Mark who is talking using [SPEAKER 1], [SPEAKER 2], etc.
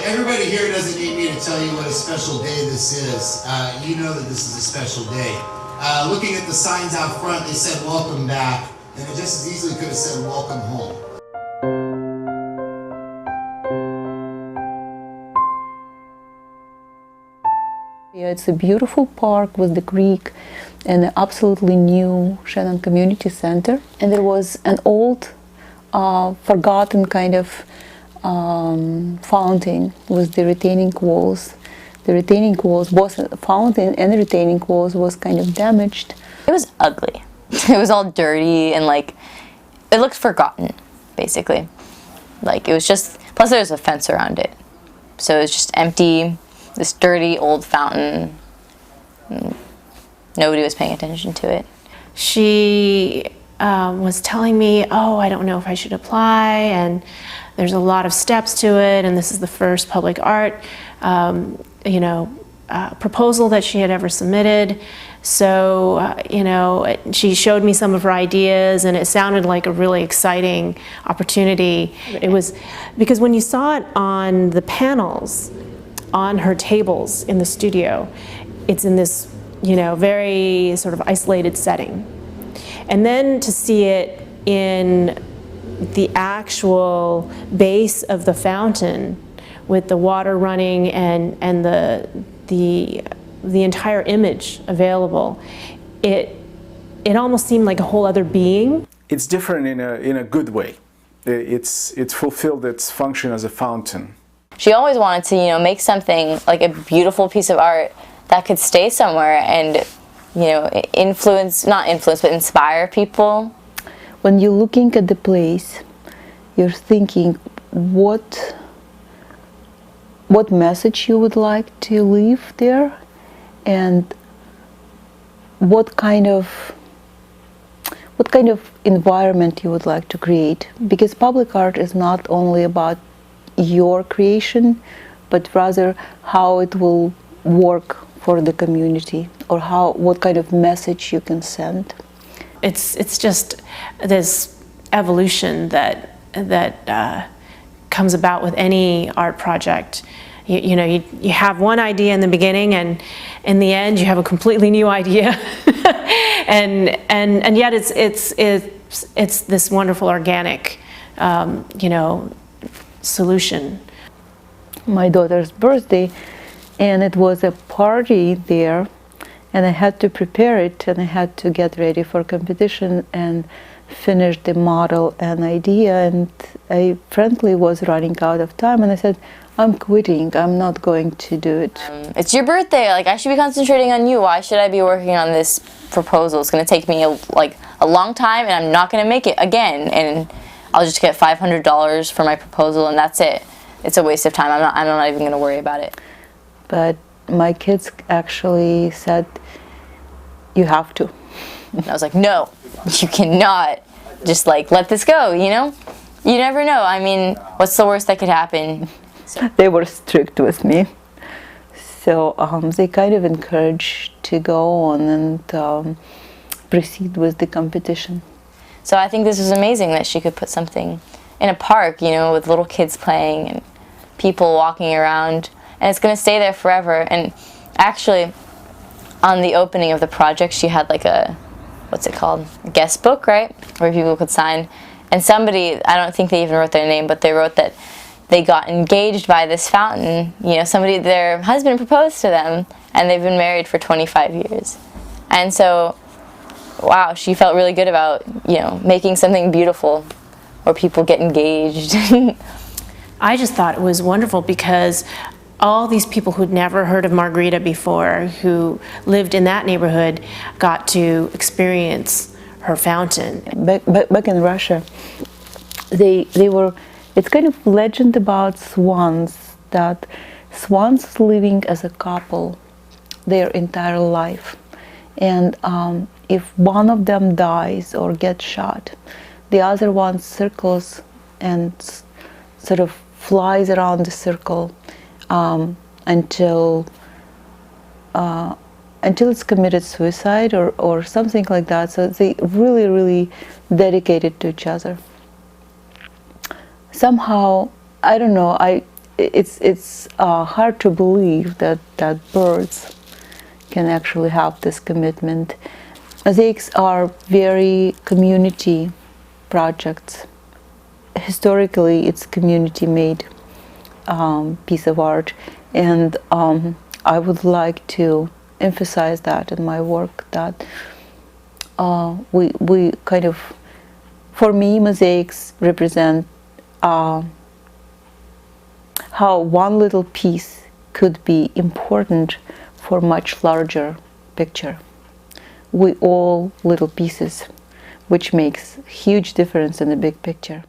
[SPEAKER 1] Everybody here doesn't need me to tell you what a special day this is. You know that this is a special day. Looking at the signs out front, they said welcome back, and it just as easily could have said welcome home.
[SPEAKER 2] Yeah, it's a beautiful park with the creek and an absolutely new Shannon Community Center. And there was an old, forgotten kind of fountain with the retaining walls. The retaining walls, both the fountain and the retaining walls, was kind of damaged.
[SPEAKER 3] It was ugly. It was all dirty and like, it looked forgotten, basically. Like it was just, plus there was a fence around it. So it was just empty, this dirty old fountain. Nobody was paying attention to it.
[SPEAKER 4] She was telling me, oh, I don't know if I should apply, and there's a lot of steps to it, and this is the first public art proposal that she had ever submitted. So, she showed me some of her ideas, and it sounded like a really exciting opportunity. It was because when you saw it on the panels, on her tables in the studio, it's in this, very sort of isolated setting. And then to see it in the actual base of the fountain with the water running and the entire image available, it almost seemed like a whole other being.
[SPEAKER 5] It's different in a good way. It's fulfilled its function as a fountain.
[SPEAKER 3] She always wanted to, make something like a beautiful piece of art that could stay somewhere and, not influence, but inspire people.
[SPEAKER 2] When you're looking at the place, you're thinking what message you would like to leave there, and what kind of environment you would like to create. Because public art is not only about your creation, but rather how it will work for the community, or what kind of message you can send.
[SPEAKER 4] It's just this evolution that comes about with any art project. You have one idea in the beginning, and in the end you have a completely new idea, and yet it's this wonderful organic solution.
[SPEAKER 2] My daughter's birthday, and it was a party there, and I had to prepare it, and I had to get ready for competition and finish the model and idea, and I frankly was running out of time, and I said, I'm quitting, I'm not going to do it.
[SPEAKER 3] It's your birthday, like I should be concentrating on you. Why should I be working on this proposal? It's gonna take me a long time, and I'm not gonna make it again, and I'll just get $500 for my proposal, and that's it. It's a waste of time. I'm not even gonna worry about it.
[SPEAKER 2] But my kids actually said, you have to.
[SPEAKER 3] And I was like, no, you cannot just let this go, You never know. I mean, what's the worst that could happen?
[SPEAKER 2] They were strict with me. So they kind of encouraged to go on and proceed with the competition.
[SPEAKER 3] So I think this is amazing that she could put something in a park, with little kids playing and people walking around, and it's going to stay there forever. And actually, on the opening of the project, she had what's it called? A guest book, right? Where people could sign. And somebody, I don't think they even wrote their name, but they wrote that they got engaged by this fountain. Their husband proposed to them, and they've been married for 25 years. And so, wow, she felt really good about, making something beautiful where people get engaged.
[SPEAKER 4] I just thought it was wonderful because all these people who'd never heard of Margarita before, who lived in that neighborhood, got to experience her fountain.
[SPEAKER 2] Back in Russia, they were, it's kind of legend about swans, that swans living as a couple their entire life. And if one of them dies or gets shot, the other one circles and sort of flies around the circle until it's committed suicide or something like that. So they really dedicated to each other. Somehow, I don't know, it's hard to believe that birds can actually have this commitment. Mosaics are very community projects. Historically, it's community-made piece of art, and I would like to emphasize that in my work, that we kind of, for me, mosaics represent how one little piece could be important for much larger picture. We all little pieces, which makes huge difference in the big picture.